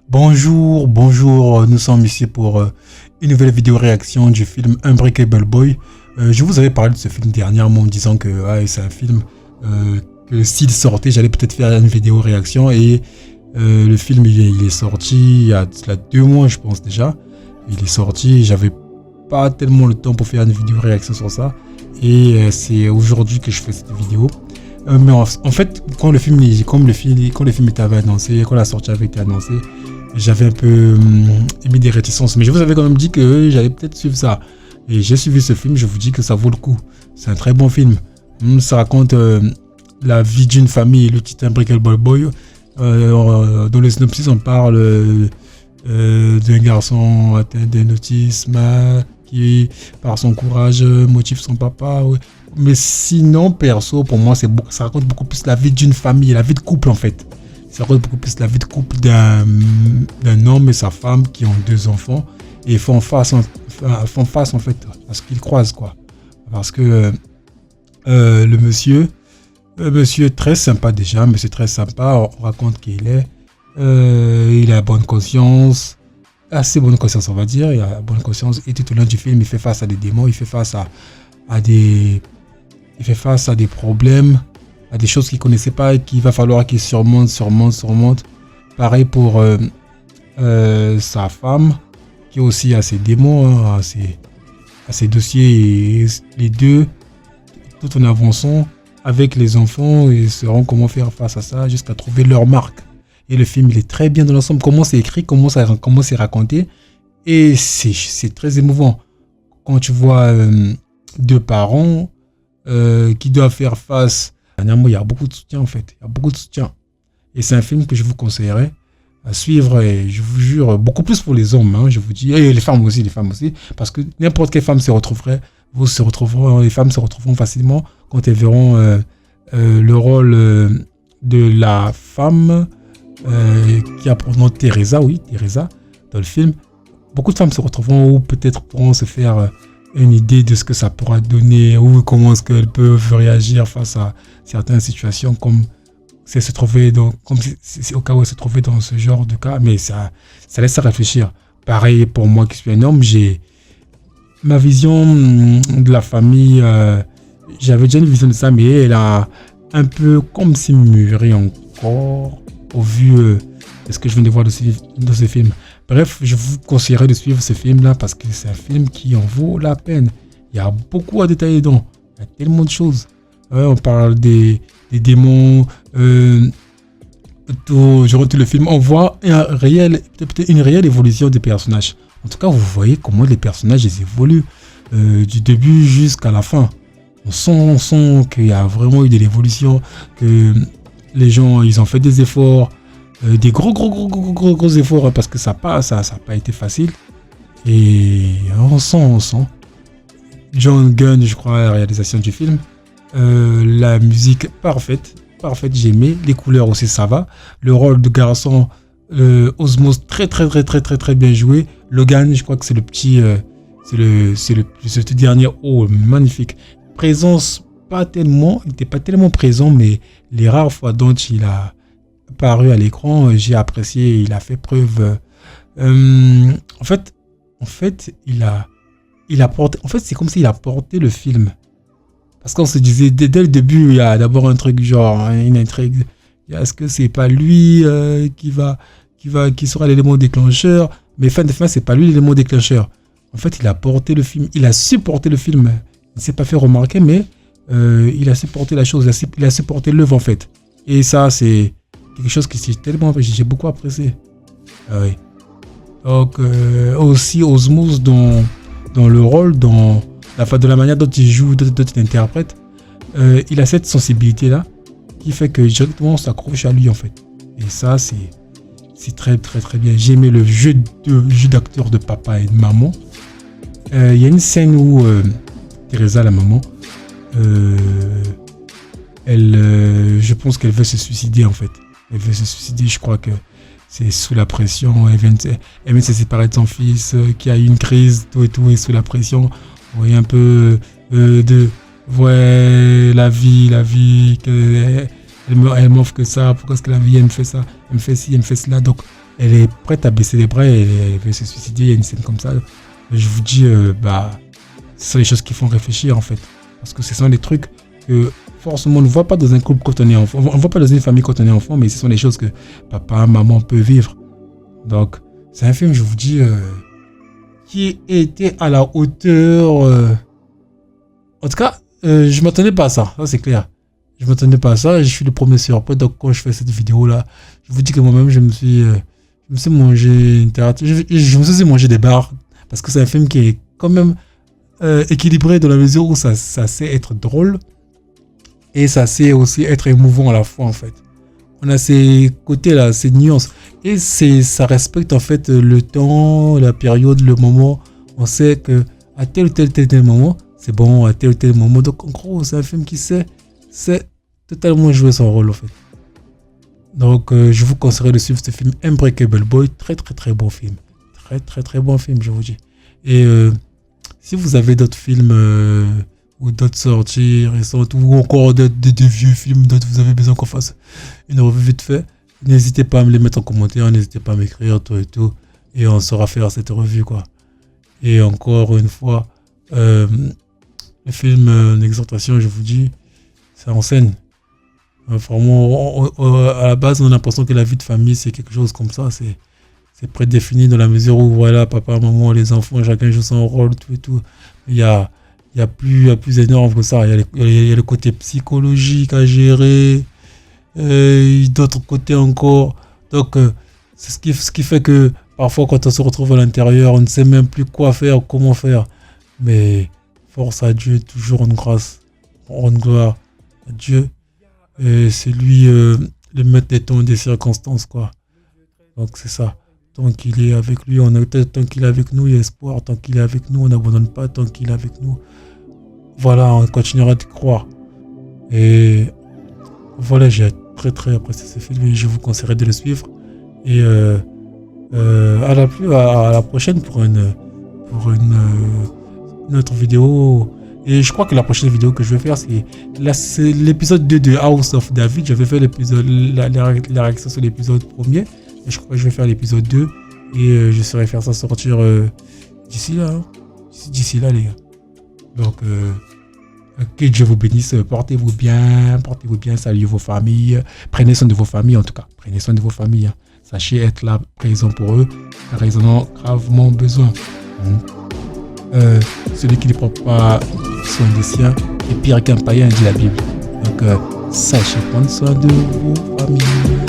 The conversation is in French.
Bonjour, nous sommes ici pour une nouvelle vidéo réaction du film Unbreakable Boy. Je vous avais parlé de ce film dernièrement en me disant que c'est un film que s'il sortait, j'allais peut-être faire une vidéo réaction et le film il est sorti il y a 2 mois je pense déjà. Il est sorti, j'avais pas tellement le temps pour faire une vidéo réaction sur ça et c'est aujourd'hui que je fais cette vidéo. Mais en fait, quand le film était annoncé, quand la sortie avait été annoncée, j'avais un peu émis des réticences. Mais je vous avais quand même dit que j'allais peut-être suivre ça. Et j'ai suivi ce film, je vous dis que ça vaut le coup. C'est un très bon film. Ça raconte la vie d'une famille, le titre Unbreakable Boy. Dans le synopsis, on parle d'un garçon atteint d'un autisme qui, par son courage, motive son papa. Ouais. Mais sinon, perso, pour moi, ça raconte beaucoup plus la vie d'une famille, la vie de couple en fait. Ça raconte beaucoup plus la vie de couple d'un homme et sa femme qui ont 2 enfants et font face en fait à ce qu'ils croisent quoi. Parce que le monsieur est très sympa déjà, mais c'est très sympa. On raconte qu'il est, il a bonne conscience, assez bonne conscience on va dire. Il a bonne conscience et tout au long du film, il fait face à des démons, il fait face à des problèmes, à des choses qu'il ne connaissait pas et qu'il va falloir qu'il surmonte. Pareil pour sa femme, qui aussi a ses démons, a ses dossiers. Et les deux, tout en avançant avec les enfants, ils sauront comment faire face à ça jusqu'à trouver leur marque. Et le film, il est très bien dans l'ensemble. Comment c'est écrit, comment c'est raconté. Et c'est très émouvant. Quand tu vois 2 parents qui doivent faire face. Dernièrement, il y a beaucoup de soutien en fait. Il y a beaucoup de soutien. Et c'est un film que je vous conseillerais à suivre. Et je vous jure, beaucoup plus pour les hommes, je vous dis. Et les femmes aussi. Parce que n'importe quelle femme les femmes se retrouveront facilement quand elles verront le rôle de la femme qui a pour nom Teresa, dans le film. Beaucoup de femmes se retrouveront ou peut-être pourront se faire une idée de ce que ça pourra donner ou comment est-ce qu'elles peuvent réagir face à certaines situations comme c'est au cas où elles se trouvaient dans ce genre de cas, mais ça laisse à réfléchir. Pareil pour moi qui suis un homme, j'ai ma vision de la famille, j'avais déjà une vision de ça, mais elle a un peu comme si mûri encore au vu de ce que je viens de voir dans ce film. Bref, je vous conseillerais de suivre ce film-là parce que c'est un film qui en vaut la peine. Il y a beaucoup à détailler dedans. Il y a tellement de choses. On parle des démons. Durant tout le film, on voit peut-être une réelle évolution des personnages. En tout cas, vous voyez comment les personnages évoluent du début jusqu'à la fin. On sent qu'il y a vraiment eu de l'évolution, que les gens ils ont fait des efforts. Des gros efforts parce que ça n'a pas été facile et on sent John Gunn, je crois, à la réalisation du film. La musique parfaite, j'ai aimé. Les couleurs aussi, ça va. Le rôle de garçon, Osmose, très bien joué. Logan, je crois que c'est le petit, c'est le tout dernier. Oh, magnifique. Présence, il n'était pas tellement présent, mais les rares fois dont il a paru à l'écran, j'ai apprécié, il a fait preuve. En fait, il a porté. En fait, c'est comme s'il a porté le film. Parce qu'on se disait dès le début, il y a d'abord un truc genre une intrigue. Est-ce que c'est pas lui qui sera l'élément déclencheur? Mais fin de fin, c'est pas lui l'élément déclencheur. En fait, il a porté le film. Il a supporté le film. Il ne s'est pas fait remarquer, mais il a supporté la chose. Il a supporté l'œuvre en fait. Et ça, c'est quelque chose que j'ai beaucoup apprécié. Oui. Donc aussi Osmose dans le rôle, dans la manière dont il joue, dont il interprète, il a cette sensibilité là qui fait que directement on s'accroche à lui en fait. Et ça c'est très bien. J'ai aimé le jeu d'acteur de papa et de maman. Il y a une scène où Teresa, la maman, je pense qu'elle veut se suicider en fait. Elle veut se suicider, je crois que c'est sous la pression. Elle vient de se séparer de son fils qui a eu une crise, tout et sous la pression. On voit un peu la vie, elle m'offre que ça, pourquoi est-ce que la vie elle me fait ça, elle me fait ci, elle me fait cela. Donc elle est prête à baisser les bras et elle veut se suicider. Il y a une scène comme ça. Je vous dis, ce sont les choses qui font réfléchir en fait. Parce que ce sont des trucs que forcément on ne voit pas dans un couple quand on est enfant. On ne voit pas dans une famille quand on est enfant, mais ce sont des choses que papa, maman peuvent vivre. Donc, c'est un film, je vous dis, qui était à la hauteur. En tout cas, je ne m'attendais pas à ça. Ça, c'est clair. Je ne m'attendais pas à ça. Je suis le premier surpris. Donc, quand je fais cette vidéo-là, je vous dis que moi-même, je me suis mangé je me suis mangé des barres. Parce que c'est un film qui est quand même équilibré dans la mesure où ça sait être drôle. Et ça sait aussi être émouvant à la fois, en fait. On a ces côtés-là, ces nuances. Et ça respecte, en fait, le temps, la période, le moment. On sait que à tel ou tel moment, c'est bon, à tel ou tel moment. Donc, en gros, c'est un film qui sait totalement jouer son rôle, en fait. Donc, je vous conseillerais de suivre ce film Unbreakable Boy. Très, très, très bon film. Très, très, très bon film, je vous dis. Et si vous avez d'autres films ou d'autres sorties récentes ou encore de vieux films dont vous avez besoin qu'on fasse une revue vite fait, n'hésitez pas à me les mettre en commentaire, n'hésitez pas à m'écrire, tout et tout. Et on saura faire cette revue, quoi. Et encore une fois, le film d'exhortation, je vous dis, c'est en scène. Vraiment, à la base, on a l'impression que la vie de famille, c'est quelque chose comme ça. C'est prédéfini dans la mesure où, voilà, papa, maman, les enfants, chacun joue son rôle, tout et tout. Il y a plus énorme que ça. Il y a le côté psychologique à gérer. D'autres côtés encore. Donc, c'est ce qui fait que parfois, quand on se retrouve à l'intérieur, on ne sait même plus quoi faire, comment faire. Mais force à Dieu, toujours en grâce, en gloire à Dieu. C'est lui le maître des temps et des circonstances, quoi. Donc c'est ça. Tant qu'il est avec lui, tant qu'il est avec nous, il y a espoir. Tant qu'il est avec nous, on n'abandonne pas. Tant qu'il est avec nous, voilà, on continuera de croire. Et voilà, j'ai très très apprécié ce film et je vous conseillerais de le suivre. Et à la prochaine pour une autre vidéo. Et je crois que la prochaine vidéo que je vais faire, c'est l'épisode 2 de House of David. J'avais fait la réaction sur l'épisode 1er. Et je crois que je vais faire l'épisode 2. Et je saurai faire ça sortir d'ici là. Hein. D'ici là, les gars. Donc, que Dieu vous bénisse. Portez-vous bien. Saluez vos familles. Prenez soin de vos familles, en tout cas. Prenez soin de vos familles. Hein. Sachez être là, présent pour eux. Car ils en ont gravement besoin. Celui qui ne prend pas soin des siens est pire qu'un païen, dit la Bible. Donc, sachez prendre soin de vos familles.